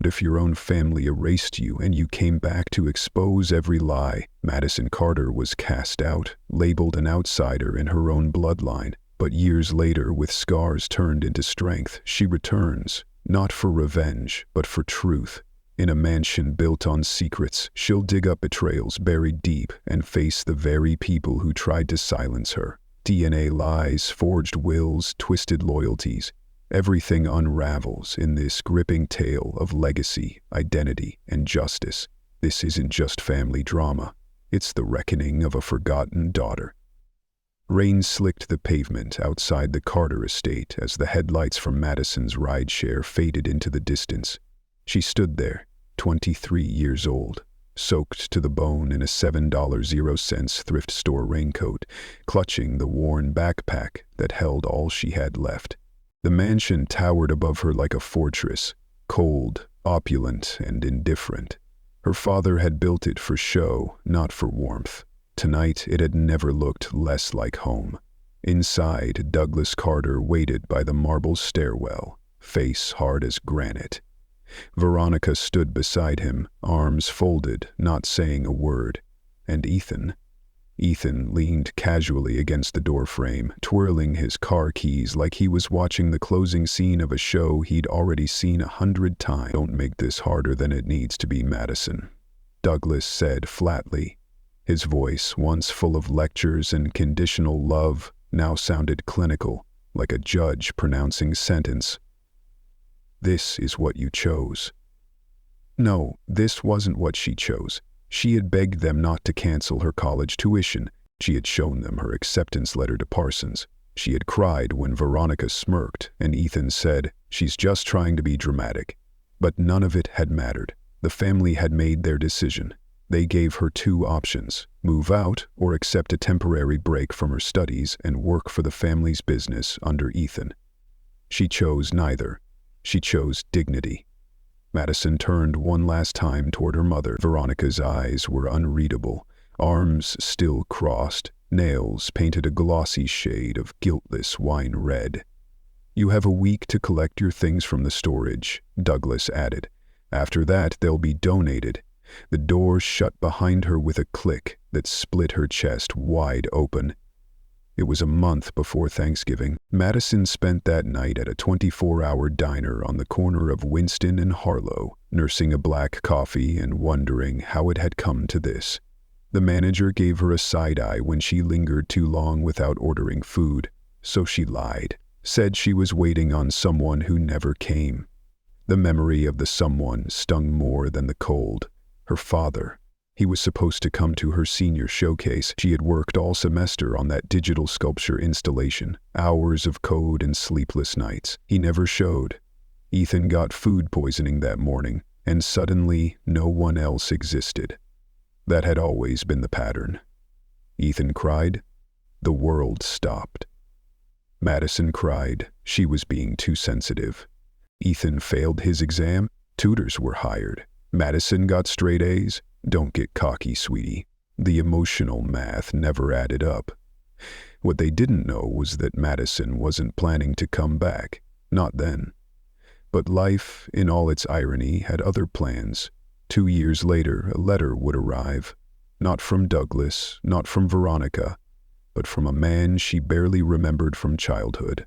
But if your own family erased you and you came back to expose every lie, Madison Carter was cast out, labeled an outsider in her own bloodline. But years later, with scars turned into strength, she returns, not for revenge, but for truth. In a mansion built on secrets, she'll dig up betrayals buried deep and face the very people who tried to silence her. DNA lies, forged wills, twisted loyalties. Everything unravels in this gripping tale of legacy, identity, and justice. This isn't just family drama. It's the reckoning of a forgotten daughter. Rain slicked the pavement outside the Carter estate as the headlights from Madison's rideshare faded into the distance. She stood there, 23 years old, soaked to the bone in a $7.00 thrift store raincoat, clutching the worn backpack that held all she had left. The mansion towered above her like a fortress, cold, opulent, and indifferent. Her father had built it for show, not for warmth. Tonight, it had never looked less like home. Inside, Douglas Carter waited by the marble stairwell, face hard as granite. Veronica stood beside him, arms folded, not saying a word. And Ethan leaned casually against the doorframe, twirling his car keys like he was watching the closing scene of a show he'd already seen 100 times. "Don't make this harder than it needs to be, Madison," Douglas said flatly. His voice, once full of lectures and conditional love, now sounded clinical, like a judge pronouncing sentence. "This is what you chose." No, this wasn't what she chose. She had begged them not to cancel her college tuition. She had shown them her acceptance letter to Parsons. She had cried when Veronica smirked and Ethan said, "She's just trying to be dramatic." But none of it had mattered. The family had made their decision. They gave her two options: move out or accept a temporary break from her studies and work for the family's business under Ethan. She chose neither. She chose dignity. Madison turned one last time toward her mother. Veronica's eyes were unreadable, arms still crossed, nails painted a glossy shade of guiltless wine red. "You have a week to collect your things from the storage," Douglas added. "After that, they'll be donated." The door shut behind her with a click that split her chest wide open. It was a month before Thanksgiving. Madison spent that night at a 24-hour diner on the corner of Winston and Harlow, nursing a black coffee and wondering how it had come to this. The manager gave her a side-eye when she lingered too long without ordering food, so she lied, said she was waiting on someone who never came. The memory of the someone stung more than the cold. Her father. He was supposed to come to her senior showcase. She had worked all semester on that digital sculpture installation, hours of code and sleepless nights. He never showed. Ethan got food poisoning that morning, and suddenly no one else existed. That had always been the pattern. Ethan cried. The world stopped. Madison cried. She was being too sensitive. Ethan failed his exam. Tutors were hired. Madison got straight A's. Don't get cocky, sweetie. The emotional math never added up. What they didn't know was that Madison wasn't planning to come back. Not then. But life, in all its irony, had other plans. 2 years later, a letter would arrive. Not from Douglas, not from Veronica, but from a man she barely remembered from childhood.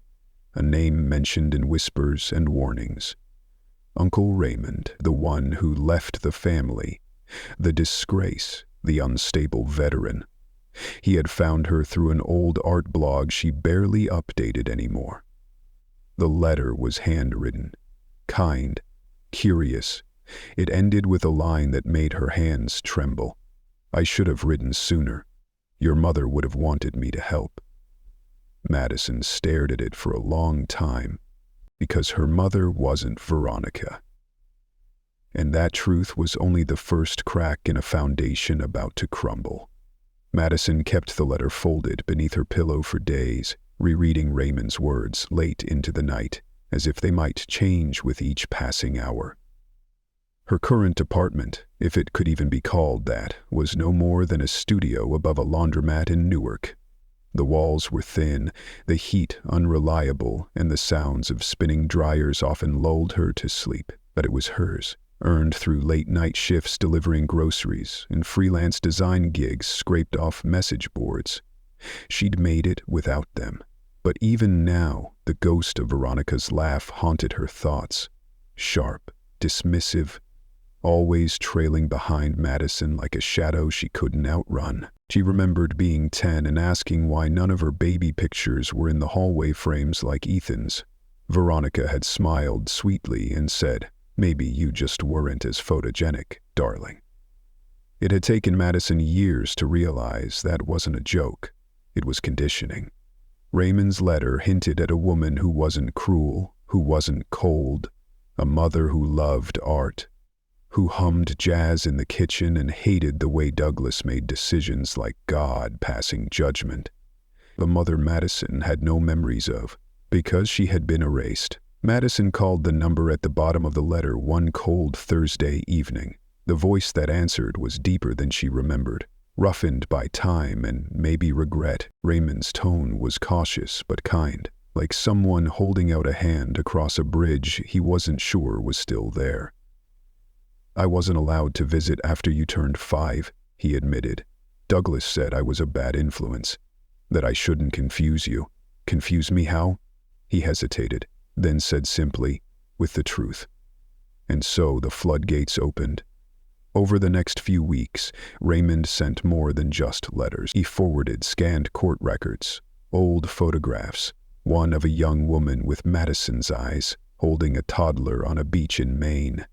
A name mentioned in whispers and warnings. Uncle Raymond, the one who left the family. The disgrace, the unstable veteran. He had found her through an old art blog she barely updated anymore. The letter was handwritten, kind, curious. It ended with a line that made her hands tremble. "I should have written sooner. Your mother would have wanted me to help." Madison stared at it for a long time, because her mother wasn't Veronica. And that truth was only the first crack in a foundation about to crumble. Madison kept the letter folded beneath her pillow for days, rereading Raymond's words late into the night, as if they might change with each passing hour. Her current apartment, if it could even be called that, was no more than a studio above a laundromat in Newark. The walls were thin, the heat unreliable, and the sounds of spinning dryers often lulled her to sleep. But it was hers. earned through late-night shifts delivering groceries and freelance design gigs scraped off message boards. She'd made it without them. But even now, the ghost of Veronica's laugh haunted her thoughts. Sharp, dismissive, always trailing behind Madison like a shadow she couldn't outrun. She remembered being 10 and asking why none of her baby pictures were in the hallway frames like Ethan's. Veronica had smiled sweetly and said, "Maybe you just weren't as photogenic, darling." It had taken Madison years to realize that wasn't a joke. It was conditioning. Raymond's letter hinted at a woman who wasn't cruel, who wasn't cold, a mother who loved art, who hummed jazz in the kitchen and hated the way Douglas made decisions like God passing judgment. A mother Madison had no memories of, because she had been erased. Madison called the number at the bottom of the letter one cold Thursday evening. The voice that answered was deeper than she remembered, roughened by time and maybe regret. Raymond's tone was cautious but kind, like someone holding out a hand across a bridge he wasn't sure was still there. "I wasn't allowed to visit after you turned 5, he admitted. "Douglas said I was a bad influence, that I shouldn't confuse you." "Confuse me how?" He hesitated, then said simply, "With the truth." And so the floodgates opened. Over the next few weeks, Raymond sent more than just letters. He forwarded scanned court records, old photographs, one of a young woman with Madison's eyes, holding a toddler on a beach in Maine.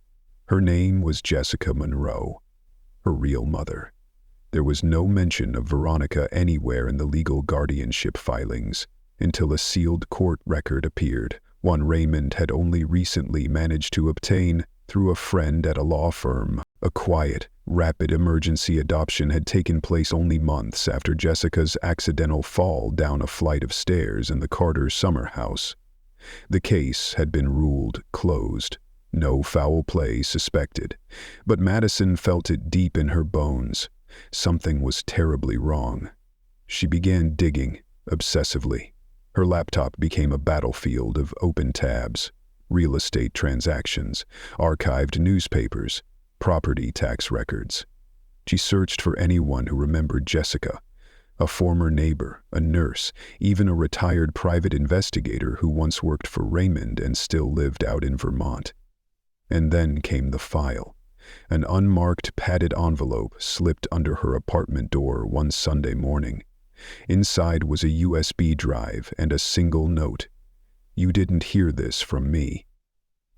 Her name was Jessica Monroe, her real mother. There was no mention of Veronica anywhere in the legal guardianship filings until a sealed court record appeared, one Raymond had only recently managed to obtain through a friend at a law firm. A quiet, rapid emergency adoption had taken place only months after Jessica's accidental fall down a flight of stairs in the Carter summer house. The case had been ruled closed. No foul play suspected, but Madison felt it deep in her bones. Something was terribly wrong. She began digging, obsessively. Her laptop became a battlefield of open tabs, real estate transactions, archived newspapers, property tax records. She searched for anyone who remembered Jessica, a former neighbor, a nurse, even a retired private investigator who once worked for Raymond and still lived out in Vermont. And then came the file. An unmarked padded envelope slipped under her apartment door one Sunday morning. Inside was a USB drive and a single note. "You didn't hear this from me."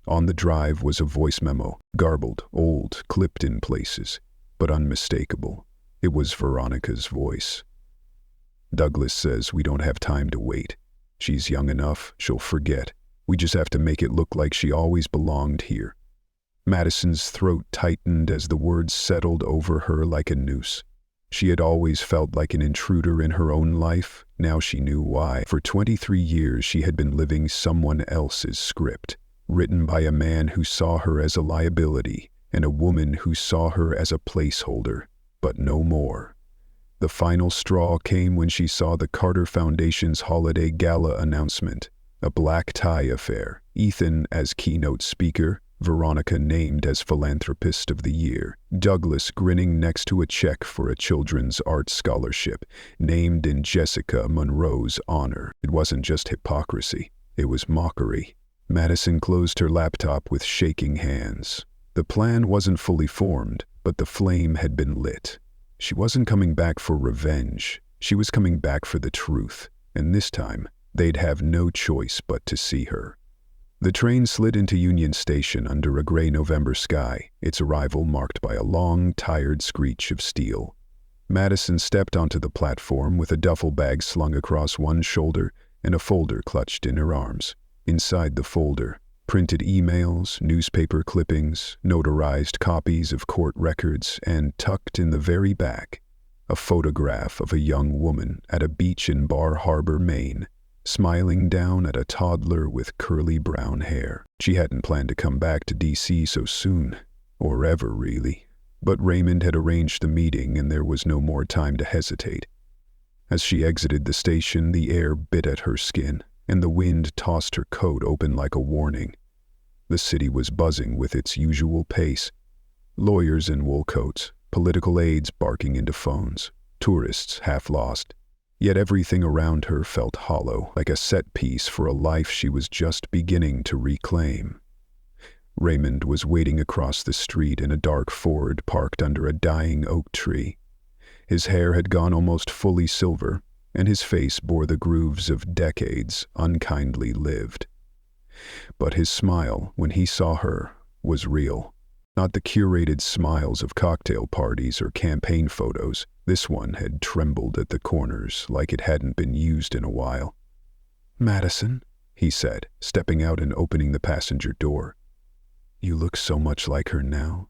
On the drive was a voice memo, garbled, old, clipped in places, but unmistakable. It was Veronica's voice. "Douglas says we don't have time to wait. She's young enough, she'll forget. We just have to make it look like she always belonged here." Madison's throat tightened as the words settled over her like a noose. She had always felt like an intruder in her own life. Now she knew why. For 23 years she had been living someone else's script, written by a man who saw her as a liability and a woman who saw her as a placeholder, but no more. The final straw came when she saw the Carter Foundation's holiday gala announcement, a black tie affair, Ethan as keynote speaker, Veronica named as Philanthropist of the Year, Douglas grinning next to a check for a children's art scholarship, named in Jessica Monroe's honor. It wasn't just hypocrisy, it was mockery. Madison closed her laptop with shaking hands. The plan wasn't fully formed, but the flame had been lit. She wasn't coming back for revenge. She was coming back for the truth, and this time, they'd have no choice but to see her. The train slid into Union Station under a gray November sky, its arrival marked by a long, tired screech of steel. Madison stepped onto the platform with a duffel bag slung across one shoulder and a folder clutched in her arms. Inside the folder, printed emails, newspaper clippings, notarized copies of court records, and tucked in the very back, a photograph of a young woman at a beach in Bar Harbor, Maine, smiling down at a toddler with curly brown hair. She hadn't planned to come back to D.C. so soon, or ever really, but Raymond had arranged the meeting and there was no more time to hesitate. As she exited the station, the air bit at her skin, and the wind tossed her coat open like a warning. The city was buzzing with its usual pace. Lawyers in wool coats, political aides barking into phones, tourists half lost. Yet everything around her felt hollow, like a set piece for a life she was just beginning to reclaim. Raymond was waiting across the street in a dark Ford parked under a dying oak tree. His hair had gone almost fully silver, and his face bore the grooves of decades unkindly lived. But his smile, when he saw her, was real. Not the curated smiles of cocktail parties or campaign photos. This one had trembled at the corners like it hadn't been used in a while. "Madison," he said, stepping out and opening the passenger door. "You look so much like her now."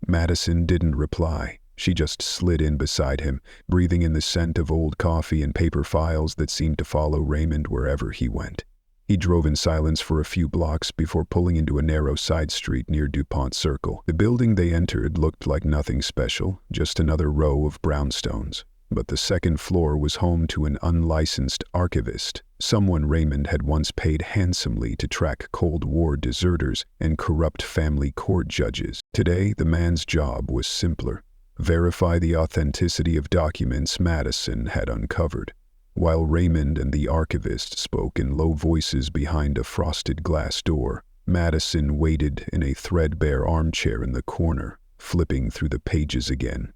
Madison didn't reply. She just slid in beside him, breathing in the scent of old coffee and paper files that seemed to follow Raymond wherever he went. He drove in silence for a few blocks before pulling into a narrow side street near DuPont Circle. The building they entered looked like nothing special, just another row of brownstones. But the second floor was home to an unlicensed archivist, someone Raymond had once paid handsomely to track Cold War deserters and corrupt family court judges. Today, the man's job was simpler: verify the authenticity of documents Madison had uncovered. While Raymond and the archivist spoke in low voices behind a frosted glass door, Madison waited in a threadbare armchair in the corner, flipping through the pages again.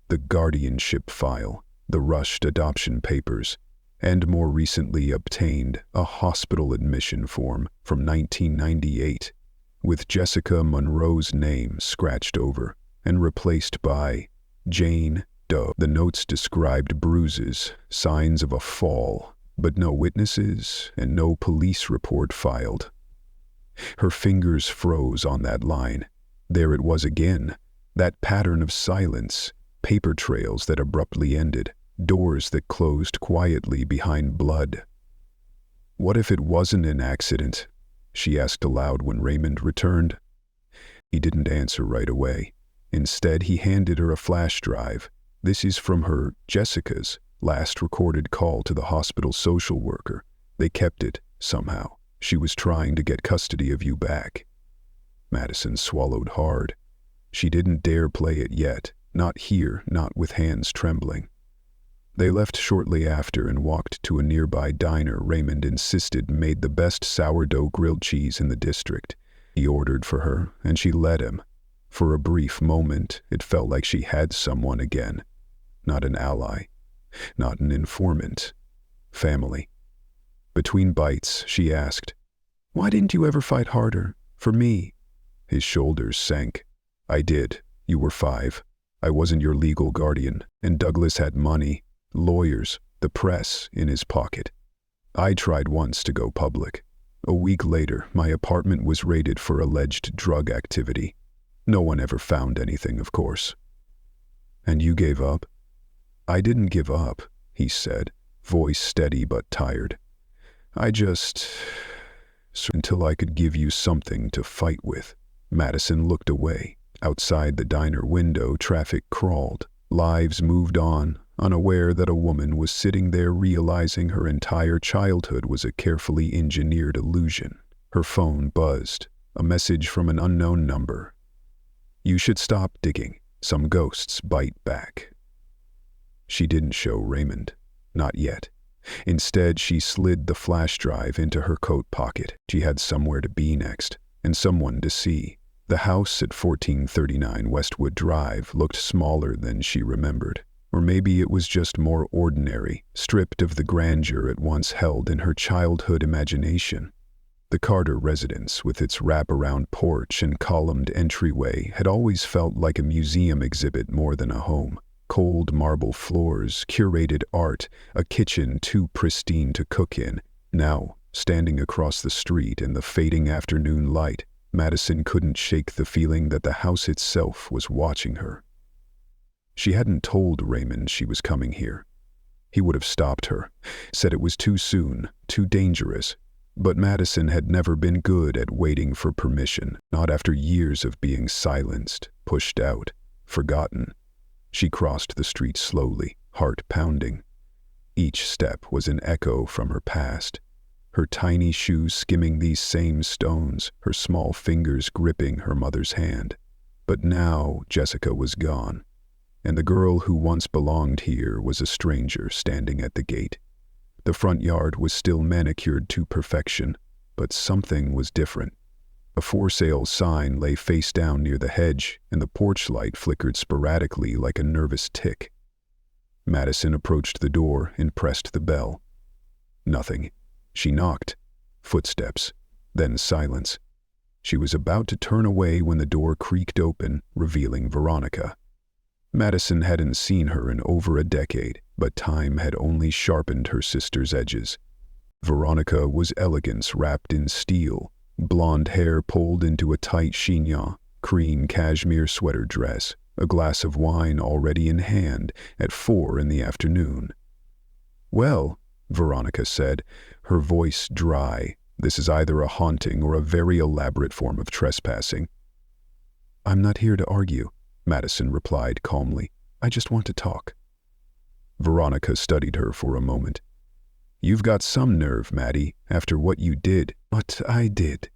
The guardianship file, the rushed adoption papers, and more recently obtained a hospital admission form from 1998, with Jessica Monroe's name scratched over and replaced by Jane Doe. The notes described bruises, signs of a fall, but no witnesses and no police report filed. Her fingers froze on that line. There it was again, that pattern of silence, paper trails that abruptly ended, doors that closed quietly behind blood. "What if it wasn't an accident?" she asked aloud when Raymond returned. He didn't answer right away. Instead, he handed her a flash drive. "This is from her, Jessica's, last recorded call to the hospital social worker. They kept it, somehow. She was trying to get custody of you back." Madison swallowed hard. She didn't dare play it yet, not here, not with hands trembling. They left shortly after and walked to a nearby diner Raymond insisted made the best sourdough grilled cheese in the district. He ordered for her, and she let him. For a brief moment, it felt like she had someone again. Not an ally, not an informant. Family. Between bites, she asked, "Why didn't you ever fight harder? For me?" His shoulders sank. "I did. You were 5. I wasn't your legal guardian, and Douglas had money, lawyers, the press in his pocket. I tried once to go public. A week later, my apartment was raided for alleged drug activity. No one ever found anything, of course." "And you gave up?" "I didn't give up," he said, voice steady but tired. "I just... until I could give you something to fight with." Madison looked away. Outside the diner window, traffic crawled. Lives moved on, unaware that a woman was sitting there realizing her entire childhood was a carefully engineered illusion. Her phone buzzed. A message from an unknown number. "You should stop digging. Some ghosts bite back." She didn't show Raymond. Not yet. Instead, she slid the flash drive into her coat pocket. She had somewhere to be next, and someone to see. The house at 1439 Westwood Drive looked smaller than she remembered. Or maybe it was just more ordinary, stripped of the grandeur it once held in her childhood imagination. The Carter residence, with its wraparound porch and columned entryway, had always felt like a museum exhibit more than a home. Cold marble floors, curated art, a kitchen too pristine to cook in. Now, standing across the street in the fading afternoon light, Madison couldn't shake the feeling that the house itself was watching her. She hadn't told Raymond she was coming here. He would have stopped her, said it was too soon, too dangerous. But Madison had never been good at waiting for permission, not after years of being silenced, pushed out, forgotten. She crossed the street slowly, heart pounding. Each step was an echo from her past. her tiny shoes skimming these same stones, her small fingers gripping her mother's hand. But now Jessica was gone, and the girl who once belonged here was a stranger standing at the gate. The front yard was still manicured to perfection, but something was different. A for sale sign lay face down near the hedge, and the porch light flickered sporadically like a nervous tick. Madison approached the door and pressed the bell. Nothing. She knocked. Footsteps. Then silence. She was about to turn away when the door creaked open, revealing Veronica. Madison hadn't seen her in over a decade, but time had only sharpened her sister's edges. Veronica was elegance wrapped in steel, blonde hair pulled into a tight chignon, cream cashmere sweater dress, a glass of wine already in hand at 4 in the afternoon. "Well," Veronica said, her voice dry. "This is either a haunting or a very elaborate form of trespassing." "I'm not here to argue," Madison replied calmly. "I just want to talk." Veronica studied her for a moment. "You've got some nerve, Maddie, after what you did." "What I did?"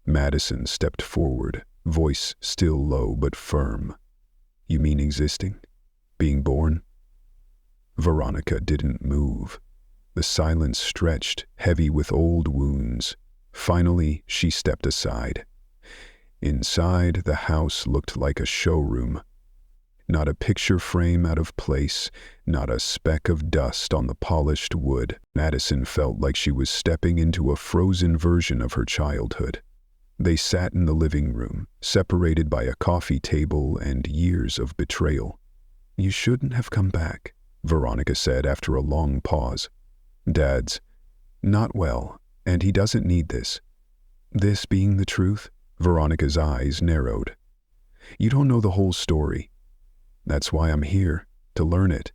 Madison stepped forward, voice still low but firm. "You mean existing? Being born?" Veronica didn't move. The silence stretched, heavy with old wounds. Finally, she stepped aside. Inside, the house looked like a showroom. Not a picture frame out of place, not a speck of dust on the polished wood. Madison felt like she was stepping into a frozen version of her childhood. They sat in the living room, separated by a coffee table and years of betrayal. "You shouldn't have come back," Veronica said after a long pause. "Dad's not well, and he doesn't need this." "This being the truth?" Veronica's eyes narrowed. "You don't know the whole story. That's why I'm here, to learn it."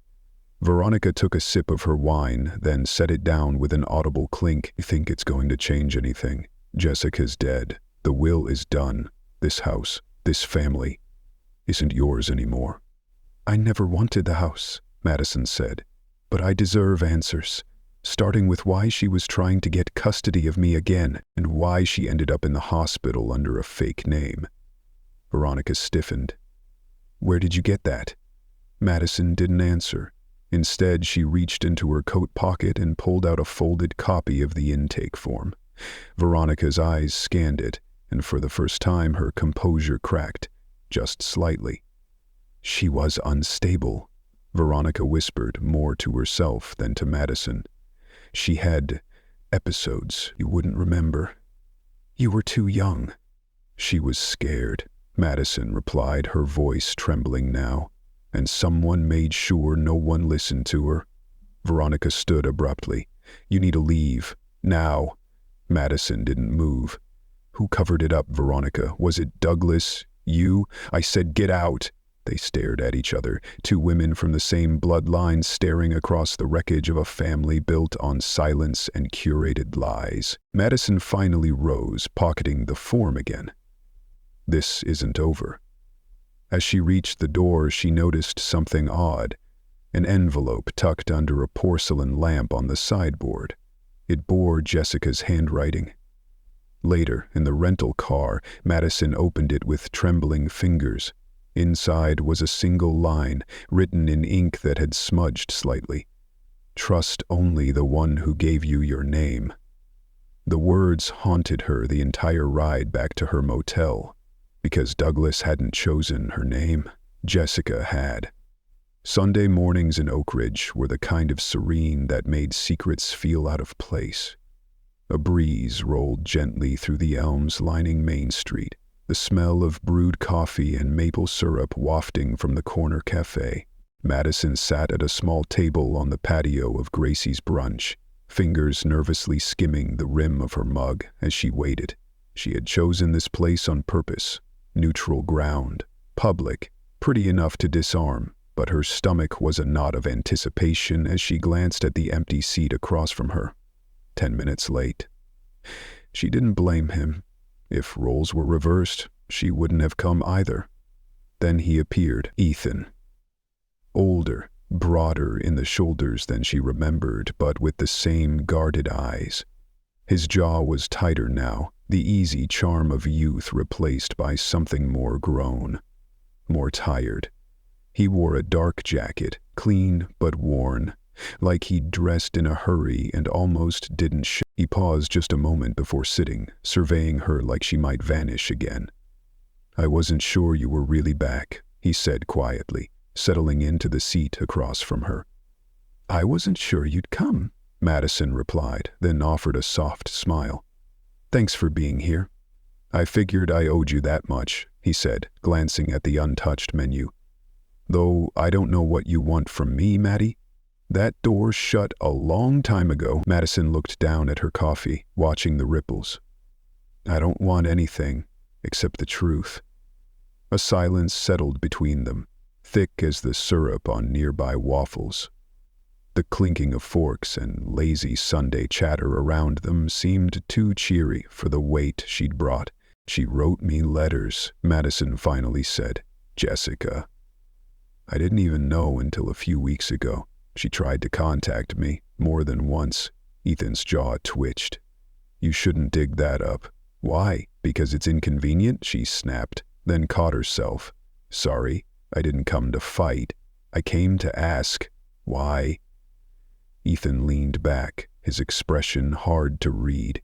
Veronica took a sip of her wine, then set it down with an audible clink. "You think it's going to change anything? Jessica's dead. The will is done. This house, this family, isn't yours anymore." "I never wanted the house," Madison said. "But I deserve answers, starting with why she was trying to get custody of me again and why she ended up in the hospital under a fake name." Veronica stiffened. "Where did you get that?" Madison didn't answer. Instead, she reached into her coat pocket and pulled out a folded copy of the intake form. Veronica's eyes scanned it, and for the first time her composure cracked, just slightly. "She was unstable," Veronica whispered, more to herself than to Madison. "She had episodes you wouldn't remember. You were too young." "She was scared," Madison replied, her voice trembling now. "And someone made sure no one listened to her." Veronica stood abruptly. "You need to leave. Now." Madison didn't move. "Who covered it up, Veronica? Was it Douglas? You?" "I said get out." They stared at each other, two women from the same bloodline staring across the wreckage of a family built on silence and curated lies. Madison finally rose, pocketing the form again. "This isn't over." As she reached the door, she noticed something odd. An envelope tucked under a porcelain lamp on the sideboard. It bore Jessica's handwriting. Later, in the rental car, Madison opened it with trembling fingers. Inside was a single line, written in ink that had smudged slightly. "Trust only the one who gave you your name." The words haunted her the entire ride back to her motel. Because Douglas hadn't chosen her name, Jessica had. Sunday mornings in Oak Ridge were the kind of serene that made secrets feel out of place. A breeze rolled gently through the elms lining Main Street, the smell of brewed coffee and maple syrup wafting from the corner cafe. Madison sat at a small table on the patio of Gracie's brunch, fingers nervously skimming the rim of her mug as she waited. She had chosen this place on purpose. Neutral ground, public, pretty enough to disarm, but her stomach was a knot of anticipation as she glanced at the empty seat across from her. 10 minutes late. She didn't blame him. If roles were reversed, she wouldn't have come either. Then he appeared, Ethan. Older, broader in the shoulders than she remembered, but with the same guarded eyes. His jaw was tighter now, the easy charm of youth replaced by something more grown, more tired. He wore a dark jacket, clean but worn, like he'd dressed in a hurry and almost didn't show. He paused just a moment before sitting, surveying her like she might vanish again. "I wasn't sure you were really back," he said quietly, settling into the seat across from her. "I wasn't sure you'd come," Madison replied, then offered a soft smile. "Thanks for being here." "I figured I owed you that much," he said, glancing at the untouched menu. "Though I don't know what you want from me, Maddie. That door shut a long time ago." Madison looked down at her coffee, watching the ripples. "I don't want anything, except the truth." A silence settled between them, thick as the syrup on nearby waffles. The clinking of forks and lazy Sunday chatter around them seemed too cheery for the weight she'd brought. "She wrote me letters," Madison finally said. "Jessica. I didn't even know until a few weeks ago. She tried to contact me more than once." Ethan's jaw twitched. "You shouldn't dig that up." "Why? Because it's inconvenient?" she snapped, then caught herself. "Sorry, I didn't come to fight. I came to ask, why?" Ethan leaned back, his expression hard to read.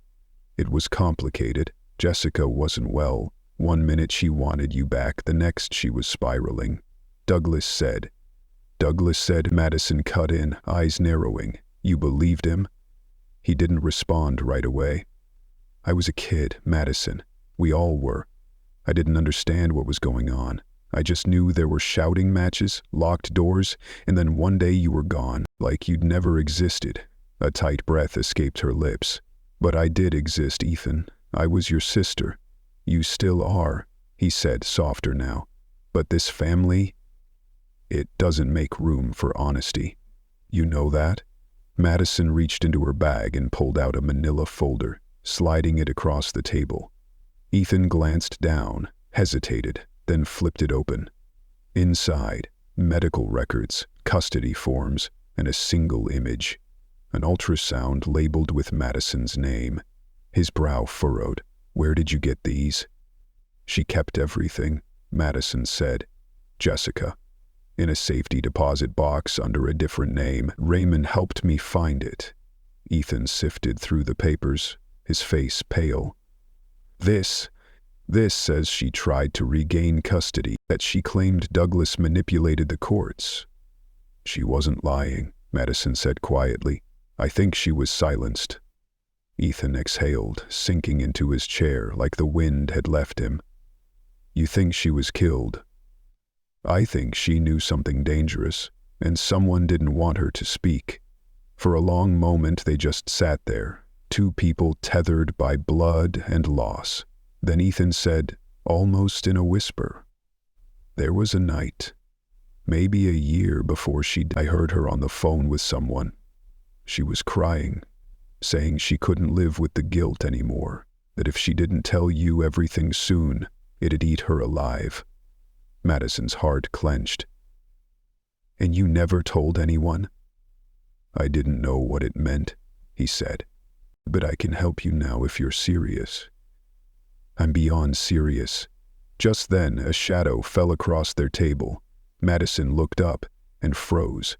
It was complicated. Jessica wasn't well. One minute she wanted you back, the next she was spiraling. Douglas said, Madison cut in, eyes narrowing. "You believed him?" He didn't respond right away. "I was a kid, Madison. We all were. I didn't understand what was going on. I just knew there were shouting matches, locked doors, and then one day you were gone, like you'd never existed." A tight breath escaped her lips. "But I did exist, Ethan. I was your sister. You still are," he said, softer now. "But this family, it doesn't make room for honesty. You know that?" Madison reached into her bag and pulled out a manila folder, sliding it across the table. Ethan glanced down, hesitated, then flipped it open. Inside, medical records, custody forms, and a single image. An ultrasound labeled with Madison's name. His brow furrowed. "Where did you get these?" "She kept everything," Madison said. "Jessica. In a safety deposit box under a different name. Raymond helped me find it." Ethan sifted through the papers, his face pale. This says she tried to regain custody, that she claimed Douglas manipulated the courts." "She wasn't lying," Madison said quietly. "I think she was silenced." Ethan exhaled, sinking into his chair like the wind had left him. "You think she was killed?" "I think she knew something dangerous, and someone didn't want her to speak." For a long moment they just sat there, two people tethered by blood and loss. Then Ethan said, almost in a whisper, "There was a night, maybe a year before I heard her on the phone with someone. She was crying, saying she couldn't live with the guilt anymore, that if she didn't tell you everything soon, it'd eat her alive." Madison's heart clenched. "And you never told anyone?" "I didn't know what it meant," he said. "But I can help you now if you're serious." "I'm beyond serious." Just then, a shadow fell across their table. Madison looked up and froze.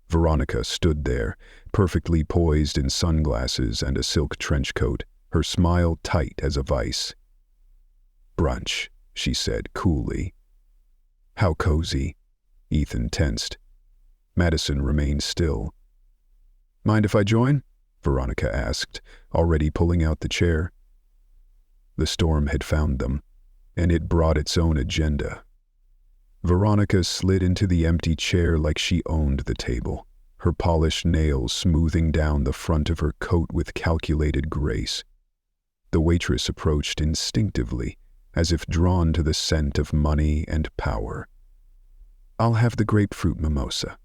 Veronica stood there, perfectly poised in sunglasses and a silk trench coat, her smile tight as a vice. "Brunch," she said coolly. "How cozy." Ethan tensed. Madison remained still. "Mind if I join?" Veronica asked, already pulling out the chair. The storm had found them, and it brought its own agenda. Veronica slid into the empty chair like she owned the table, her polished nails smoothing down the front of her coat with calculated grace. The waitress approached instinctively, as if drawn to the scent of money and power. "I'll have the grapefruit mimosa,"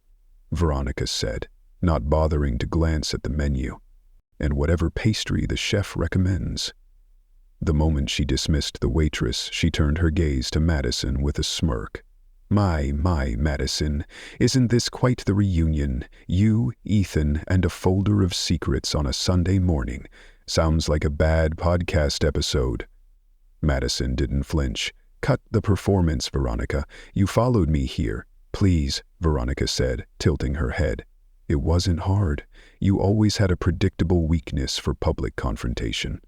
Veronica said, not bothering to glance at the menu. "And whatever pastry the chef recommends." The moment she dismissed the waitress, she turned her gaze to Madison with a smirk. My, Madison, isn't this quite the reunion? You, Ethan, and a folder of secrets on a Sunday morning. Sounds like a bad podcast episode. Madison didn't flinch. Cut the performance, Veronica. You followed me here. Please, Veronica said, tilting her head. It wasn't hard. You always had a predictable weakness for public confrontation.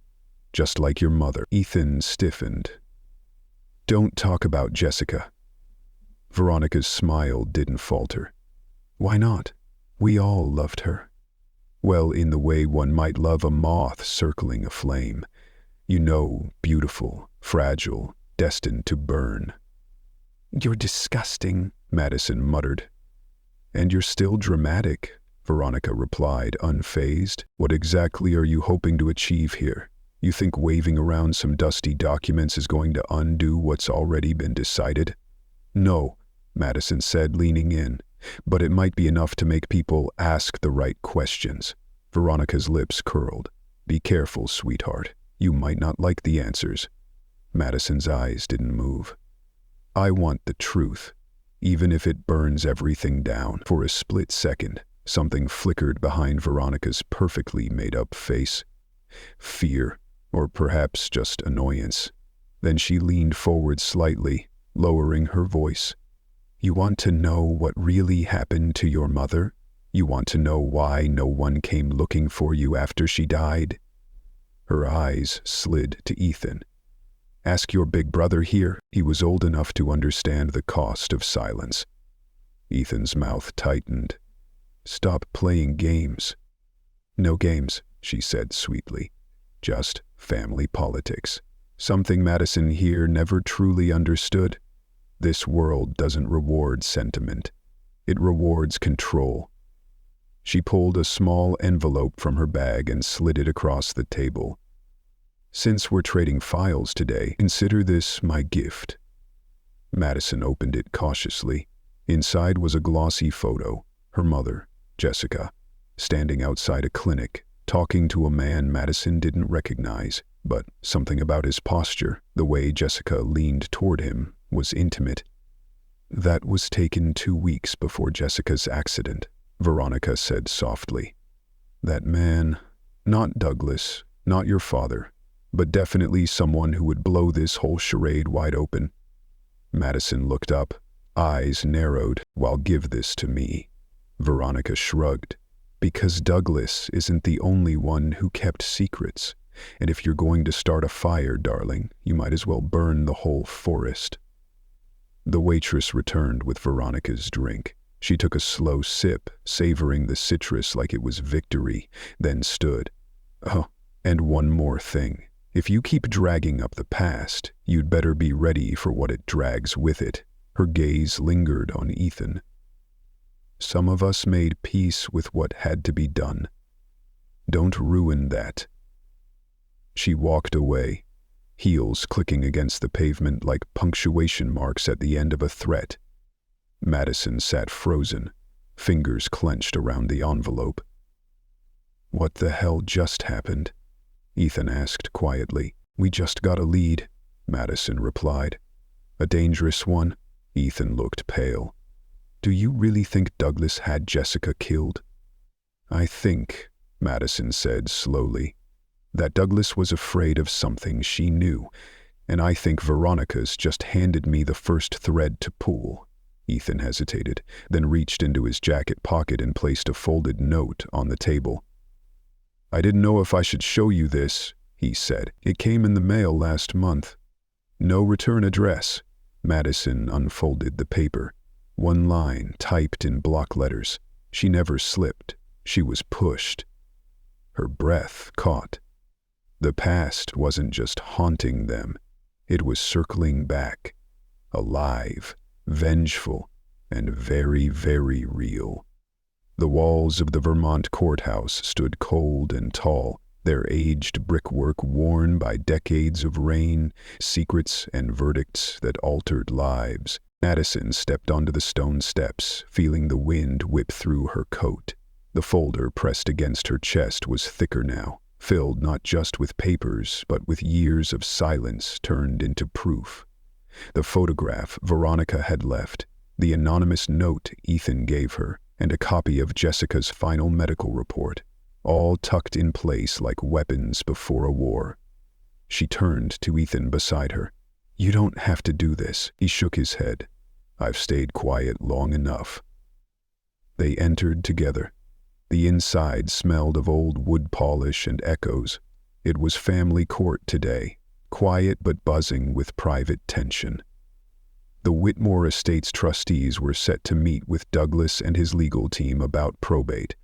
Just like your mother. Ethan stiffened. Don't talk about Jessica. Veronica's smile didn't falter. Why not? We all loved her. Well, in the way one might love a moth circling a flame. You know, beautiful, fragile, destined to burn. You're disgusting, Madison muttered. And you're still dramatic, Veronica replied, unfazed. What exactly are you hoping to achieve here? You think waving around some dusty documents is going to undo what's already been decided? No, Madison said, leaning in. But it might be enough to make people ask the right questions. Veronica's lips curled. Be careful, sweetheart. You might not like the answers. Madison's eyes didn't move. I want the truth, even if it burns everything down. For a split second, something flickered behind Veronica's perfectly made-up face. Fear, or perhaps just annoyance. Then she leaned forward slightly, lowering her voice. You want to know what really happened to your mother? You want to know why no one came looking for you after she died? Her eyes slid to Ethan. Ask your big brother here. He was old enough to understand the cost of silence. Ethan's mouth tightened. Stop playing games. No games, she said sweetly. Just family politics. Something Madison here never truly understood. This world doesn't reward sentiment. It rewards control. She pulled a small envelope from her bag and slid it across the table. Since we're trading files today, consider this my gift. Madison opened it cautiously. Inside was a glossy photo, her mother, Jessica, standing outside a clinic, talking to a man Madison didn't recognize, but something about his posture, the way Jessica leaned toward him, was intimate. That was taken 2 weeks before Jessica's accident, Veronica said softly. That man, not Douglas, not your father, but definitely someone who would blow this whole charade wide open. Madison looked up, eyes narrowed. While give this to me. Veronica shrugged. Because Douglas isn't the only one who kept secrets. And if you're going to start a fire, darling, you might as well burn the whole forest. The waitress returned with Veronica's drink. She took a slow sip, savoring the citrus like it was victory, then stood. Oh, and one more thing. If you keep dragging up the past, you'd better be ready for what it drags with it. Her gaze lingered on Ethan. Some of us made peace with what had to be done. Don't ruin that. She walked away, heels clicking against the pavement like punctuation marks at the end of a threat. Madison sat frozen, fingers clenched around the envelope. What the hell just happened? Ethan asked quietly. We just got a lead, Madison replied. A dangerous one? Ethan looked pale. Do you really think Douglas had Jessica killed? I think, Madison said slowly, that Douglas was afraid of something she knew, and I think Veronica's just handed me the first thread to pull. Ethan hesitated, then reached into his jacket pocket and placed a folded note on the table. I didn't know if I should show you this, he said. It came in the mail last month. No return address. Madison unfolded the paper. One line typed in block letters. She never slipped. She was pushed. Her breath caught. The past wasn't just haunting them. It was circling back. Alive, vengeful, and very, very real. The walls of the Vermont courthouse stood cold and tall, their aged brickwork worn by decades of rain, secrets and verdicts that altered lives. Madison stepped onto the stone steps, feeling the wind whip through her coat. The folder pressed against her chest was thicker now, filled not just with papers, but with years of silence turned into proof. The photograph Veronica had left, the anonymous note Ethan gave her, and a copy of Jessica's final medical report. all tucked in place like weapons before a war. She turned to Ethan beside her. "You don't have to do this." He shook his head. "I've stayed quiet long enough." They entered together. The inside smelled of old wood polish and echoes. It was family court today, quiet but buzzing with private tension. The Whitmore Estates trustees were set to meet with Douglas and his legal team about probate.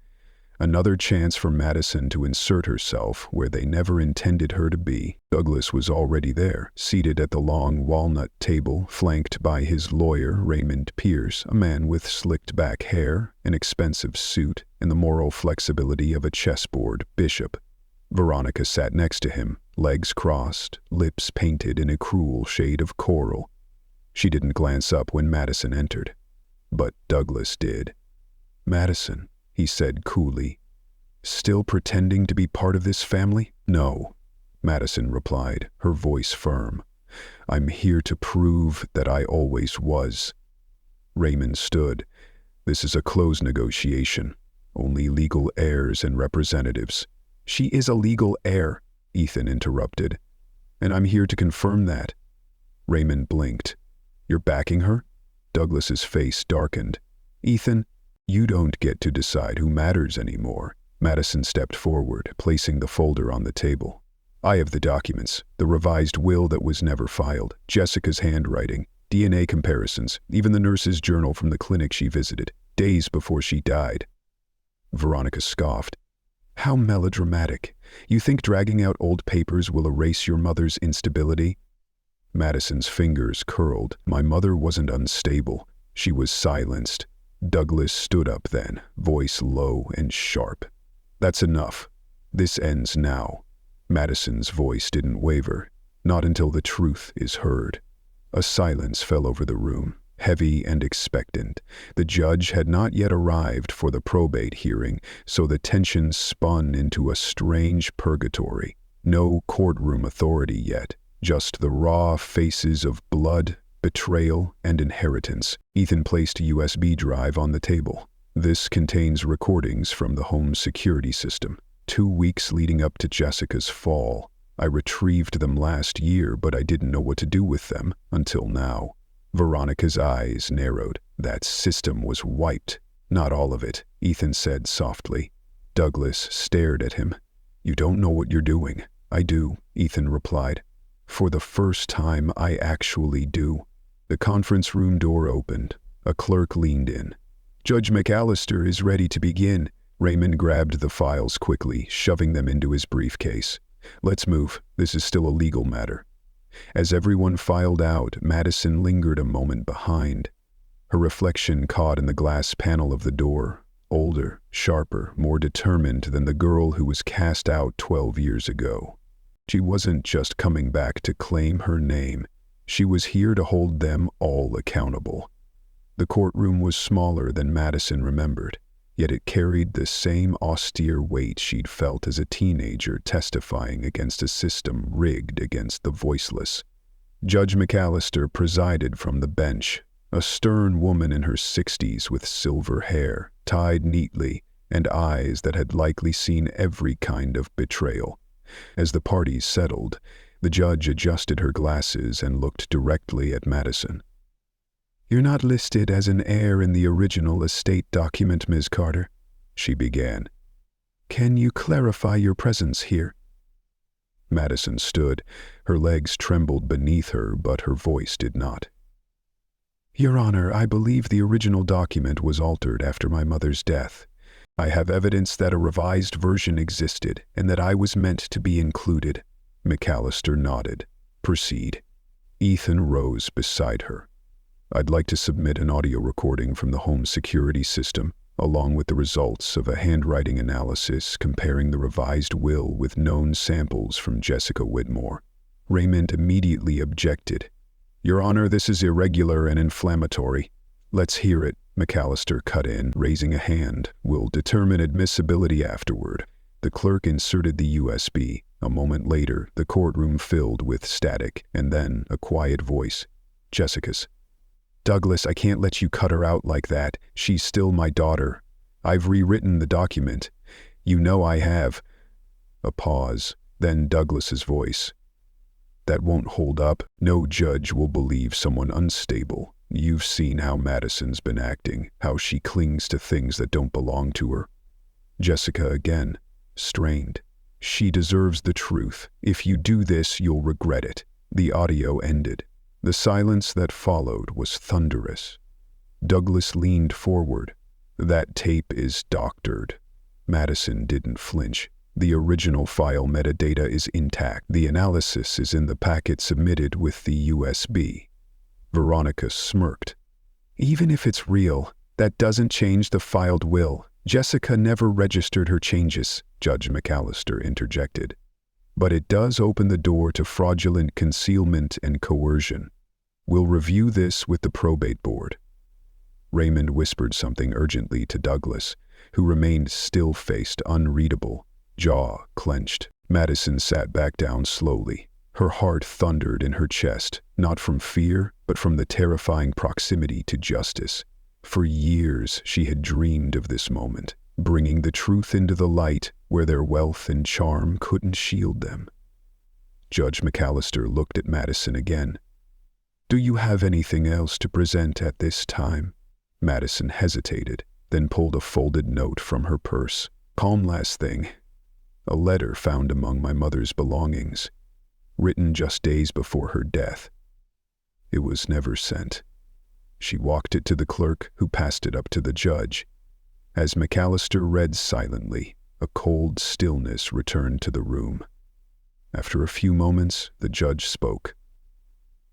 Another chance for Madison to insert herself where they never intended her to be. Douglas was already there, seated at the long walnut table, flanked by his lawyer, Raymond Pierce, a man with slicked-back hair, an expensive suit, and the moral flexibility of a chessboard bishop. Veronica sat next to him, legs crossed, lips painted in a cruel shade of coral. She didn't glance up when Madison entered, but Douglas did. "Madison," he said coolly, "still pretending to be part of this family?" "No," Madison replied, her voice firm. "I'm here to prove that I always was." Raymond stood. "This is a closed negotiation. Only legal heirs and representatives." "She is a legal heir," Ethan interrupted. "And I'm here to confirm that." Raymond blinked. "You're backing her?" Douglas's face darkened. "Ethan, you don't get to decide who matters anymore." Madison stepped forward, placing the folder on the table. "I have the documents, the revised will that was never filed, Jessica's handwriting, DNA comparisons, even the nurse's journal from the clinic she visited, days before she died." Veronica scoffed. "How melodramatic. You think dragging out old papers will erase your mother's instability?" Madison's fingers curled. "My mother wasn't unstable. She was silenced." Douglas stood up then, voice low and sharp. "That's enough. This ends now." Madison's voice didn't waver. "Not until the truth is heard." A silence fell over the room, heavy and expectant. The judge had not yet arrived for the probate hearing, so the tension spun into a strange purgatory. No courtroom authority yet, just the raw faces of blood, betrayal, and inheritance. Ethan placed a USB drive on the table. "This contains recordings from the home security system. 2 weeks leading up to Jessica's fall. I retrieved them last year, but I didn't know what to do with them until now." Veronica's eyes narrowed. "That system was wiped." "Not all of it," Ethan said softly. Douglas stared at him. "You don't know what you're doing." "I do," Ethan replied. "For the first time, I actually do." The conference room door opened. A clerk leaned in. "Judge McAllister is ready to begin." Raymond grabbed the files quickly, shoving them into his briefcase. "Let's move. This is still a legal matter." As everyone filed out, Madison lingered a moment behind. Her reflection caught in the glass panel of the door. Older, sharper, more determined than the girl who was cast out 12 years ago. She wasn't just coming back to claim her name. She was here to hold them all accountable. The courtroom was smaller than Madison remembered, yet it carried the same austere weight she'd felt as a teenager testifying against a system rigged against the voiceless. Judge McAllister presided from the bench, a stern woman in her 60s with silver hair, tied neatly, and eyes that had likely seen every kind of betrayal. As the parties settled, the judge adjusted her glasses and looked directly at Madison. "You're not listed as an heir in the original estate document, Ms. Carter," she began. "Can you clarify your presence here?" Madison stood. Her legs trembled beneath her, but her voice did not. "Your Honor, I believe the original document was altered after my mother's death. I have evidence that a revised version existed and that I was meant to be included." McAllister nodded. "Proceed." Ethan rose beside her. "I'd like to submit an audio recording from the home security system, along with the results of a handwriting analysis comparing the revised will with known samples from Jessica Whitmore." Raymond immediately objected. "Your Honor, this is irregular and inflammatory." "Let's hear it," McAllister cut in, raising a hand. "We'll determine admissibility afterward." The clerk inserted the USB. A moment later, the courtroom filled with static, and then a quiet voice. "Jessica's." "Douglas, I can't let you cut her out like that. She's still my daughter. I've rewritten the document. "You know I have." A pause, then Douglas's voice. "That won't hold up. No judge will believe someone unstable. You've seen how Madison's been acting, how she clings to things that don't belong to her." Jessica again, strained. "She deserves the truth. If you do this, you'll regret it." The audio ended. The silence that followed was thunderous. Douglas leaned forward. "That tape is doctored." Madison didn't flinch. "The original file metadata is intact. The analysis is in the packet submitted with the USB. Veronica smirked. "Even if it's real, that doesn't change the filed will. Jessica never registered her changes," Judge McAllister interjected. "But it does open the door to fraudulent concealment and coercion. We'll review this with the probate board." Raymond whispered something urgently to Douglas, who remained still-faced, unreadable, jaw clenched. Madison sat back down slowly. Her heart thundered in her chest, not from fear, but from the terrifying proximity to justice. For years she had dreamed of this moment, bringing the truth into the light where their wealth and charm couldn't shield them. Judge McAllister looked at Madison again. "Do you have anything else to present at this time?" Madison hesitated, then pulled a folded note from her purse. "Calm last thing. A letter found among my mother's belongings, written just days before her death. It was never sent." She walked it to the clerk, who passed it up to the judge. As McAllister read silently, a cold stillness returned to the room. After a few moments, the judge spoke.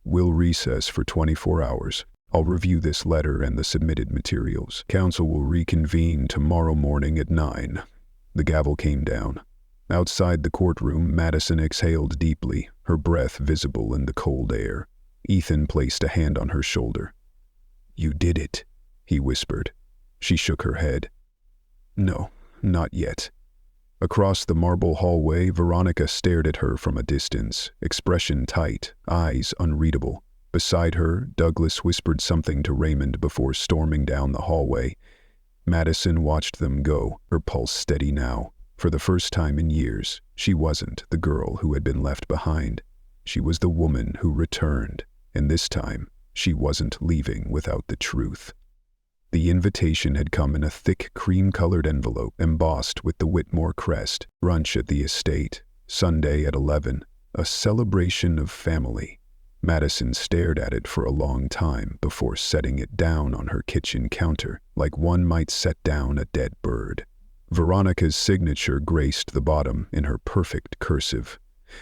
"We'll recess for 24 hours. I'll review this letter and the submitted materials. Council will reconvene tomorrow morning at 9. The gavel came down. Outside the courtroom, Madison exhaled deeply, her breath visible in the cold air. Ethan placed a hand on her shoulder. "You did it," he whispered. She shook her head. "No, not yet." Across the marble hallway, Veronica stared at her from a distance, expression tight, eyes unreadable. Beside her, Douglas whispered something to Raymond before storming down the hallway. Madison watched them go, her pulse steady now. For the first time in years, she wasn't the girl who had been left behind. She was the woman who returned, and this time, she wasn't leaving without the truth. The invitation had come in a thick cream-colored envelope embossed with the Whitmore crest. Brunch at the estate, Sunday at 11, a celebration of family. Madison stared at it for a long time before setting it down on her kitchen counter, like one might set down a dead bird. Veronica's signature graced the bottom in her perfect cursive.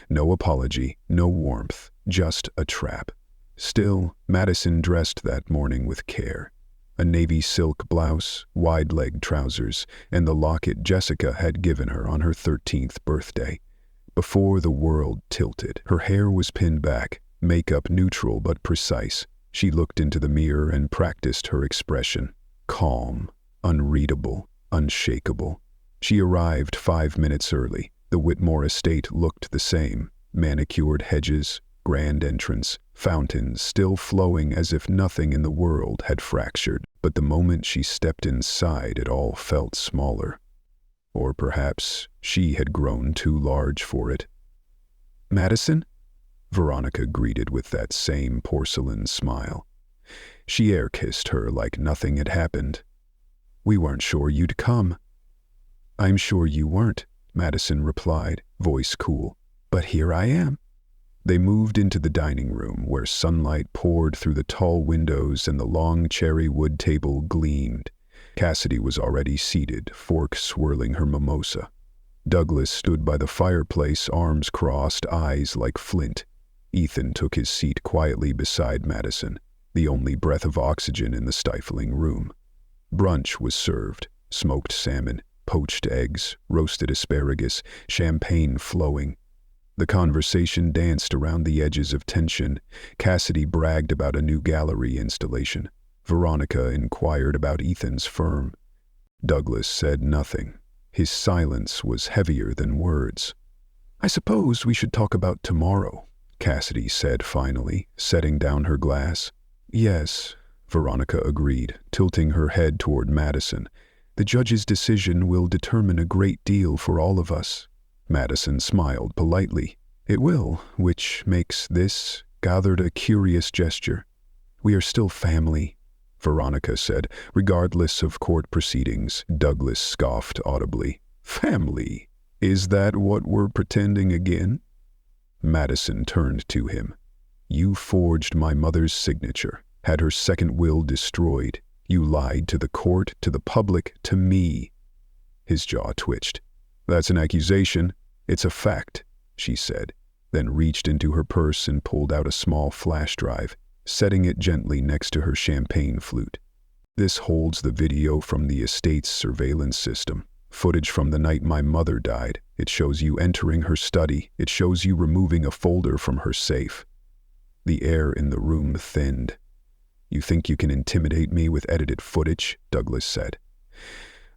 No apology, no warmth, just a trap. Still, Madison dressed that morning with care. A navy silk blouse, wide-legged trousers, and the locket Jessica had given her on her 13th birthday. Before the world tilted, her hair was pinned back, makeup neutral but precise. She looked into the mirror and practiced her expression. Calm, unreadable, unshakable. She arrived 5 minutes early. The Whitmore estate looked the same. Manicured hedges, grand entrance, fountains still flowing as if nothing in the world had fractured. But the moment she stepped inside, it all felt smaller. Or perhaps she had grown too large for it. "Madison?" Veronica greeted with that same porcelain smile. She air-kissed her like nothing had happened. "We weren't sure you'd come." "I'm sure you weren't," Madison replied, voice cool. "But here I am." They moved into the dining room, where sunlight poured through the tall windows and the long cherry wood table gleamed. Cassidy was already seated, fork swirling her mimosa. Douglas stood by the fireplace, arms crossed, eyes like flint. Ethan took his seat quietly beside Madison, the only breath of oxygen in the stifling room. Brunch was served, smoked salmon, poached eggs, roasted asparagus, champagne flowing. The conversation danced around the edges of tension. Cassidy bragged about a new gallery installation. Veronica inquired about Ethan's firm. Douglas said nothing. His silence was heavier than words. "I suppose we should talk about tomorrow," Cassidy said finally, setting down her glass. "Yes," Veronica agreed, tilting her head toward Madison. The judge's decision will determine a great deal for all of us." Madison smiled politely. "It will, which makes this," gathered a curious gesture. "We are still family," Veronica said, regardless of court proceedings. Douglas scoffed audibly. "Family? Is that what we're pretending again?" Madison turned to him. "You forged my mother's signature, had her second will destroyed. You lied to the court, to the public, to me." His jaw twitched. "That's an accusation. It's a fact," she said, then reached into her purse and pulled out a small flash drive, setting it gently next to her champagne flute. "This holds the video from the estate's surveillance system. Footage from the night my mother died. It shows you entering her study. It shows you removing a folder from her safe." The air in the room thinned. "You think you can intimidate me with edited footage?" Douglas said.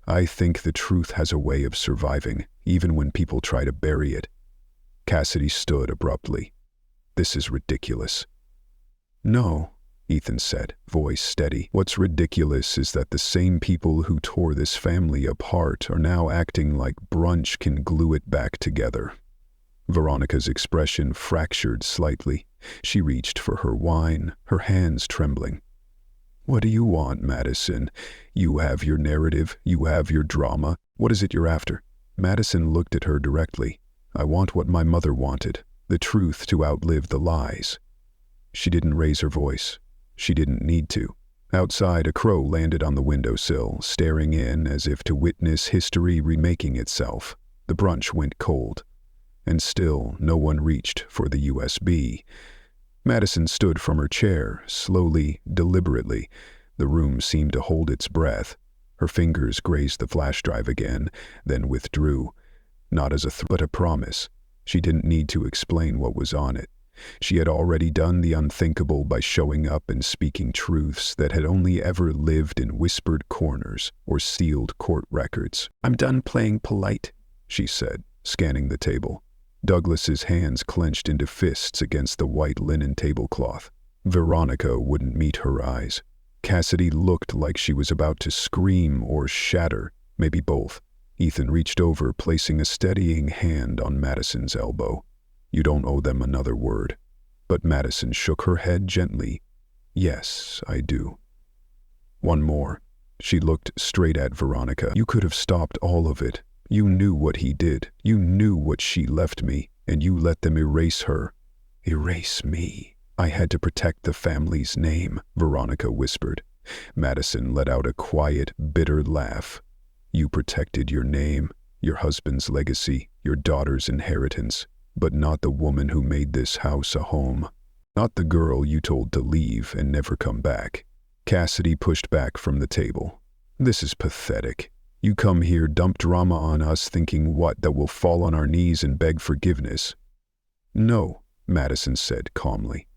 "I think the truth has a way of surviving, even when people try to bury it." Cassidy stood abruptly. "This is ridiculous." "No," Ethan said, voice steady. "What's ridiculous is that the same people who tore this family apart are now acting like brunch can glue it back together." Veronica's expression fractured slightly. She reached for her wine, her hands trembling. "What do you want, Madison? You have your narrative, you have your drama. What is it you're after?" Madison looked at her directly. "I want what my mother wanted, the truth to outlive the lies." She didn't raise her voice. She didn't need to. Outside, a crow landed on the windowsill, staring in as if to witness history remaking itself. The brunch went cold. And still, no one reached for the USB. Madison stood from her chair, slowly, deliberately. The room seemed to hold its breath. Her fingers grazed the flash drive again, then withdrew. Not as a but a promise. She didn't need to explain what was on it. She had already done the unthinkable by showing up and speaking truths that had only ever lived in whispered corners or sealed court records. "I'm done playing polite," she said, scanning the table. Douglas's hands clenched into fists against the white linen tablecloth. Veronica wouldn't meet her eyes. Cassidy looked like she was about to scream or shatter, maybe both. Ethan reached over, placing a steadying hand on Madison's elbow. "You don't owe them another word." But Madison shook her head gently. "Yes, I do." "One more." She looked straight at Veronica. "You could have stopped all of it. You knew what he did. You knew what she left me, and you let them erase her." "Erase me?" "I had to protect the family's name," Veronica whispered. Madison let out a quiet, bitter laugh. "You protected your name, your husband's legacy, your daughter's inheritance, but not the woman who made this house a home. Not the girl you told to leave and never come back." Cassidy pushed back from the table. "This is pathetic. You come here, dump drama on us, thinking what, that we'll fall on our knees and beg forgiveness?" "No," Madison said calmly.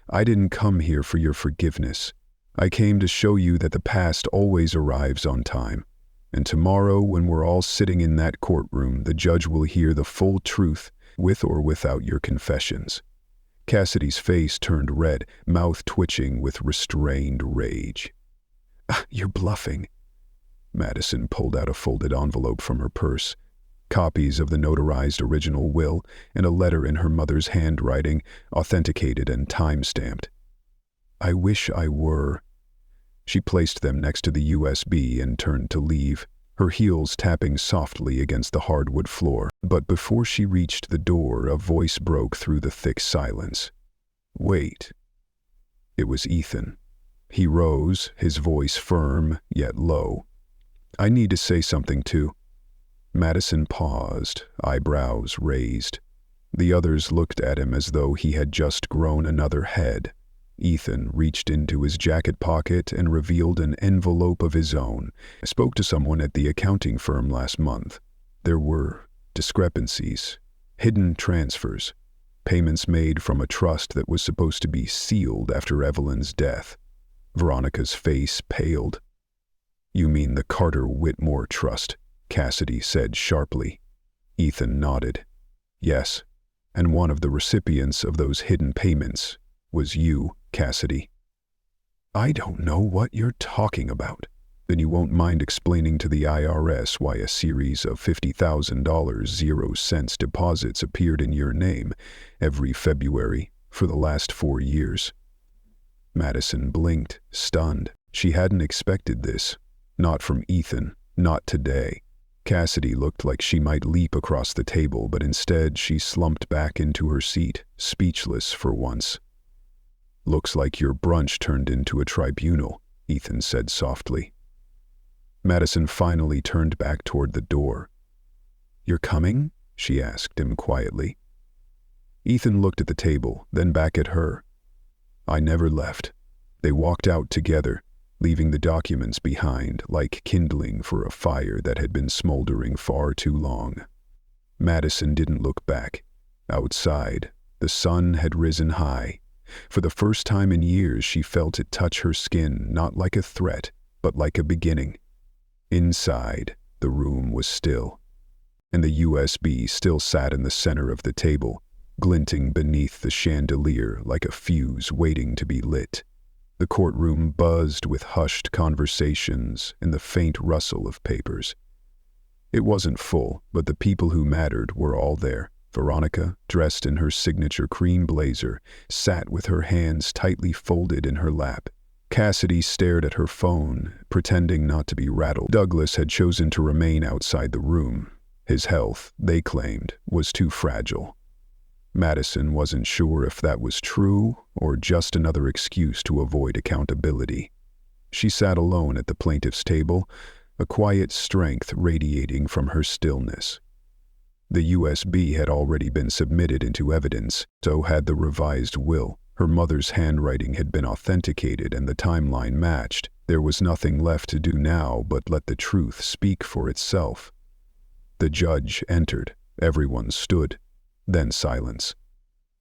"I didn't come here for your forgiveness. I came to show you that the past always arrives on time. And tomorrow, when we're all sitting in that courtroom, the judge will hear the full truth, with or without your confessions." Cassidy's face turned red, mouth twitching with restrained rage. "You're bluffing." Madison pulled out a folded envelope from her purse. Copies of the notarized original will and a letter in her mother's handwriting, authenticated and time-stamped. "I wish I were." She placed them next to the USB and turned to leave, her heels tapping softly against the hardwood floor. But before she reached the door, a voice broke through the thick silence. "Wait." It was Ethan. He rose, his voice firm yet low. "I need to say something too." Madison paused, eyebrows raised. The others looked at him as though he had just grown another head. Ethan reached into his jacket pocket and revealed an envelope of his own. "I spoke to someone at the accounting firm last month. There were discrepancies, hidden transfers, payments made from a trust that was supposed to be sealed after Evelyn's death." Veronica's face paled. "You mean the Carter Whitmore Trust?" Cassidy said sharply. Ethan nodded. "Yes, and one of the recipients of those hidden payments was you, Cassidy." "I don't know what you're talking about." Then you won't mind explaining to the IRS why a series of $50,000 0 cents deposits appeared in your name every February for the last 4 years. Madison blinked, stunned. She hadn't expected this. Not from Ethan, not today. Cassidy looked like she might leap across the table, but instead she slumped back into her seat, speechless for once. "Looks like your brunch turned into a tribunal," Ethan said softly. Madison finally turned back toward the door. "You're coming?" she asked him quietly. Ethan looked at the table, then back at her. "I never left." They walked out together, leaving the documents behind like kindling for a fire that had been smoldering far too long. Madison didn't look back. Outside, the sun had risen high. For the first time in years, she felt it touch her skin, not like a threat, but like a beginning. Inside, the room was still, and the USB still sat in the center of the table, glinting beneath the chandelier like a fuse waiting to be lit. The courtroom buzzed with hushed conversations and the faint rustle of papers. It wasn't full, but the people who mattered were all there. Veronica, dressed in her signature cream blazer, sat with her hands tightly folded in her lap. Cassidy stared at her phone, pretending not to be rattled. Douglas had chosen to remain outside the room. His health, they claimed, was too fragile. Madison wasn't sure if that was true or just another excuse to avoid accountability. She sat alone at the plaintiff's table, a quiet strength radiating from her stillness. The USB had already been submitted into evidence, so had the revised will. Her mother's handwriting had been authenticated and the timeline matched. There was nothing left to do now but let the truth speak for itself. The judge entered. Everyone stood. Then silence.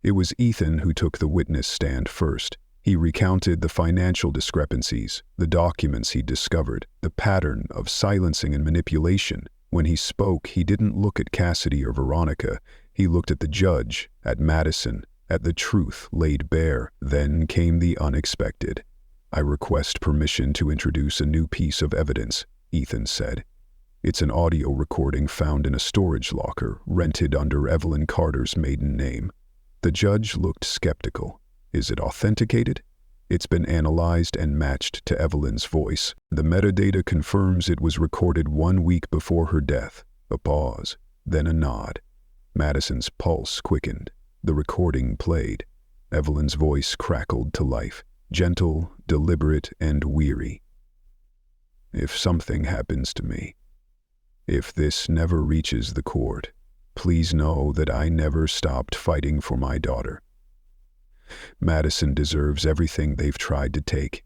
It was Ethan who took the witness stand first. He recounted the financial discrepancies, the documents he discovered, the pattern of silencing and manipulation. When he spoke, he didn't look at Cassidy or Veronica. He looked at the judge, at Madison, at the truth laid bare. Then came the unexpected. "I request permission to introduce a new piece of evidence," Ethan said. "It's an audio recording found in a storage locker, rented under Evelyn Carter's maiden name." The judge looked skeptical. "Is it authenticated?" "It's been analyzed and matched to Evelyn's voice. The metadata confirms it was recorded 1 week before her death." A pause, then a nod. Madison's pulse quickened. The recording played. Evelyn's voice crackled to life, gentle, deliberate, and weary. "If something happens to me, if this never reaches the court, please know that I never stopped fighting for my daughter. Madison deserves everything they've tried to take.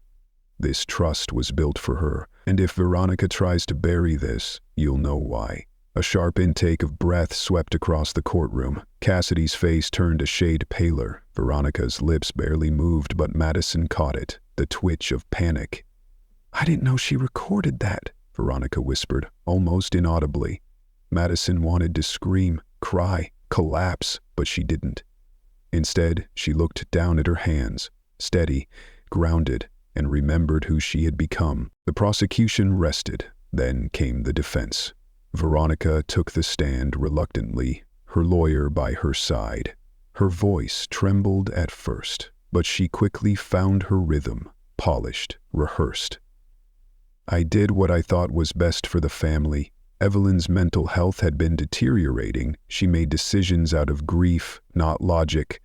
This trust was built for her, and if Veronica tries to bury this, you'll know why." A sharp intake of breath swept across the courtroom. Cassidy's face turned a shade paler. Veronica's lips barely moved, but Madison caught it, the twitch of panic. "I didn't know she recorded that," Veronica whispered, almost inaudibly. Madison wanted to scream, cry, collapse, but she didn't. Instead, she looked down at her hands, steady, grounded, and remembered who she had become. The prosecution rested. Then came the defense. Veronica took the stand reluctantly, her lawyer by her side. Her voice trembled at first, but she quickly found her rhythm, polished, rehearsed. "I did what I thought was best for the family. Evelyn's mental health had been deteriorating. She made decisions out of grief, not logic.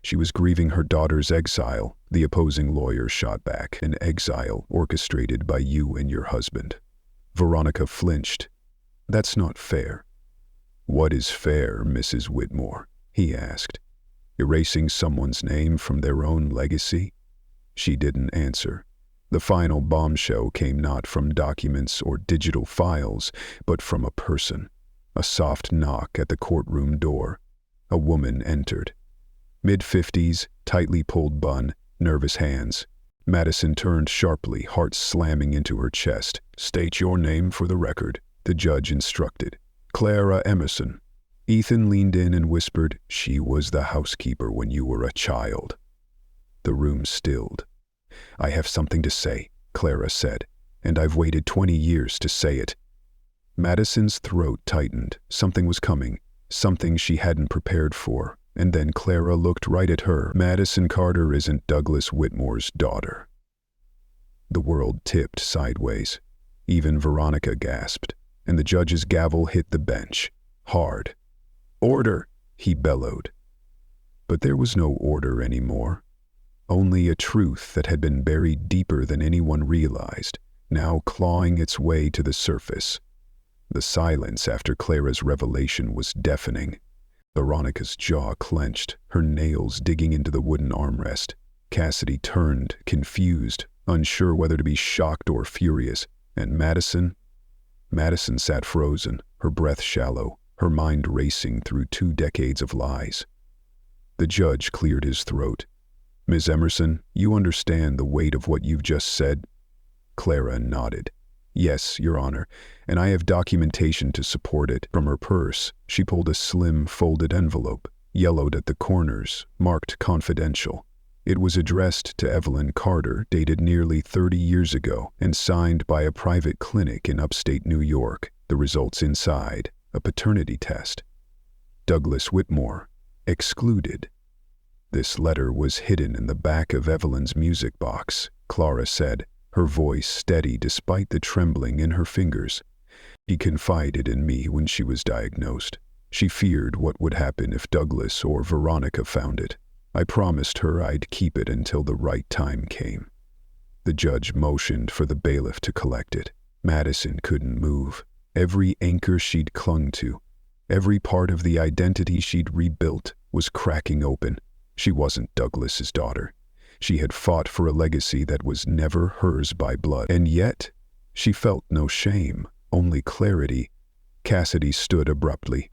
She was grieving her daughter's exile," the opposing lawyer shot back. "An exile orchestrated by you and your husband." Veronica flinched. "That's not fair." "What is fair, Mrs. Whitmore?" he asked. "Erasing someone's name from their own legacy?" She didn't answer. The final bombshell came not from documents or digital files, but from a person. A soft knock at the courtroom door. A woman entered. Mid-50s, tightly pulled bun, nervous hands. Madison turned sharply, heart slamming into her chest. "State your name for the record," the judge instructed. "Clara Emerson." Ethan leaned in and whispered, "She was the housekeeper when you were a child." The room stilled. "I have something to say," Clara said, and I've waited 20 years to say it." Madison's throat tightened. Something was coming, something she hadn't prepared for, and then Clara looked right at her. "Madison Carter isn't Douglas Whitmore's daughter." The world tipped sideways. Even Veronica gasped, and the judge's gavel hit the bench, hard. "Order!" he bellowed. But there was no order anymore. Only a truth that had been buried deeper than anyone realized, now clawing its way to the surface. The silence after Clara's revelation was deafening. Veronica's jaw clenched, her nails digging into the wooden armrest. Cassidy turned, confused, unsure whether to be shocked or furious. And Madison sat frozen, her breath shallow, her mind racing through 2 decades of lies. The judge cleared his throat. "Ms. Emerson, you understand the weight of what you've just said?" Clara nodded. "Yes, Your Honor, and I have documentation to support it." From her purse, she pulled a slim, folded envelope, yellowed at the corners, marked confidential. It was addressed to Evelyn Carter, dated nearly 30 years ago, and signed by a private clinic in upstate New York. The results inside: a paternity test. Douglas Whitmore, excluded. This letter was hidden in the back of Evelyn's music box, Clara said, her voice steady despite the trembling in her fingers. "She confided in me when she was diagnosed. She feared what would happen if Douglas or Veronica found it. I promised her I'd keep it until the right time came." The judge motioned for the bailiff to collect it. Madison couldn't move. Every anchor she'd clung to, every part of the identity she'd rebuilt, was cracking open. She wasn't Douglas's daughter. She had fought for a legacy that was never hers by blood. And yet, she felt no shame, only clarity. Cassidy stood abruptly.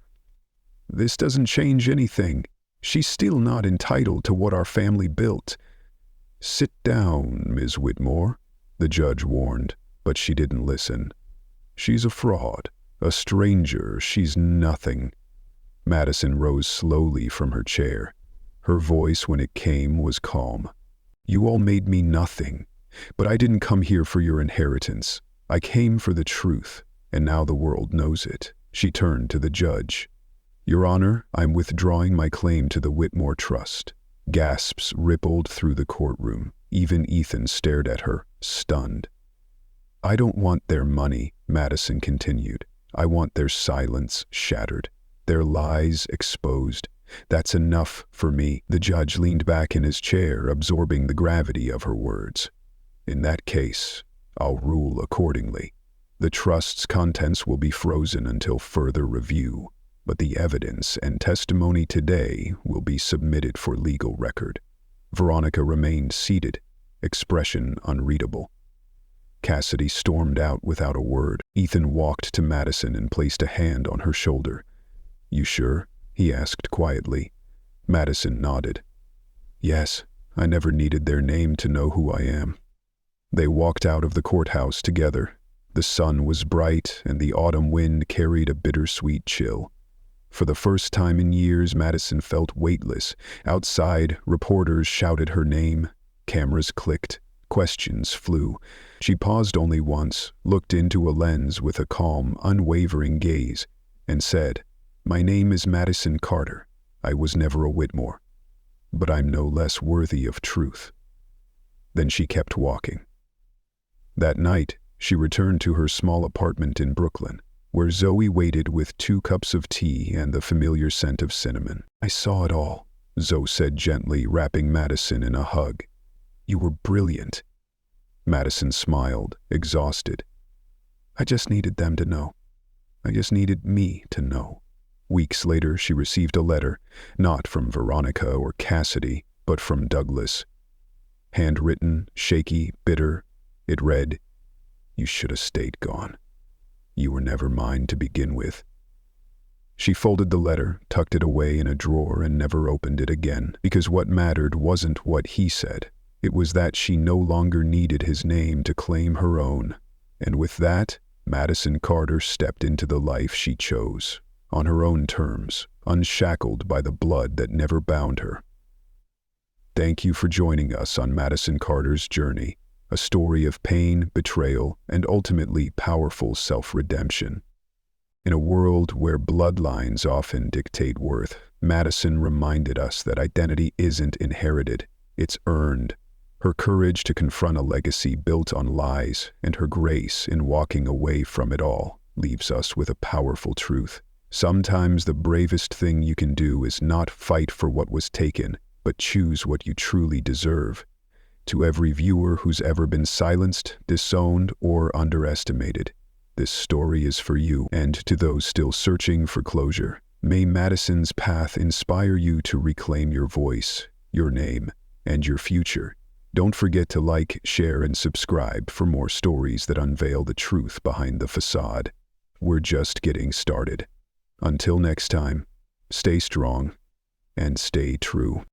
"This doesn't change anything. She's still not entitled to what our family built." "Sit down, Ms. Whitmore," the judge warned, but she didn't listen. "She's a fraud, a stranger, she's nothing." Madison rose slowly from her chair. Her voice, when it came, was calm. "You all made me nothing, but I didn't come here for your inheritance. I came for the truth, and now the world knows it." She turned to the judge. "Your Honor, I'm withdrawing my claim to the Whitmore Trust." Gasps rippled through the courtroom. Even Ethan stared at her, stunned. "I don't want their money," Madison continued. "I want their silence shattered, their lies exposed. That's enough for me." The judge leaned back in his chair, absorbing the gravity of her words. "In that case, I'll rule accordingly. The trust's contents will be frozen until further review, but the evidence and testimony today will be submitted for legal record." Veronica remained seated, expression unreadable. Cassidy stormed out without a word. Ethan walked to Madison and placed a hand on her shoulder. "You sure?" he asked quietly. Madison nodded. "Yes, I never needed their name to know who I am." They walked out of the courthouse together. The sun was bright, and the autumn wind carried a bittersweet chill. For the first time in years, Madison felt weightless. Outside, reporters shouted her name. Cameras clicked. Questions flew. She paused only once, looked into a lens with a calm, unwavering gaze, and said, "My name is Madison Carter. I was never a Whitmore. But I'm no less worthy of truth." Then she kept walking. That night, she returned to her small apartment in Brooklyn, where Zoe waited with 2 cups of tea and the familiar scent of cinnamon. "I saw it all," Zoe said gently, wrapping Madison in a hug. "You were brilliant." Madison smiled, exhausted. "I just needed them to know. I just needed me to know." Weeks later, she received a letter, not from Veronica or Cassidy, but from Douglas. Handwritten, shaky, bitter, it read, "You should have stayed gone. You were never mine to begin with." She folded the letter, tucked it away in a drawer, and never opened it again, because what mattered wasn't what he said. It was that she no longer needed his name to claim her own. And with that, Madison Carter stepped into the life she chose, on her own terms, unshackled by the blood that never bound her. Thank you for joining us on Madison Carter's journey. a story of pain, betrayal, and ultimately powerful self-redemption. In a world where bloodlines often dictate worth, Madison reminded us that identity isn't inherited, it's earned. Her courage to confront a legacy built on lies and her grace in walking away from it all leaves us with a powerful truth. Sometimes the bravest thing you can do is not fight for what was taken, but choose what you truly deserve. To every viewer who's ever been silenced, disowned, or underestimated, this story is for you. And to those still searching for closure, may Madison's path inspire you to reclaim your voice, your name, and your future. Don't forget to like, share, and subscribe for more stories that unveil the truth behind the facade. We're just getting started. Until next time, stay strong and stay true.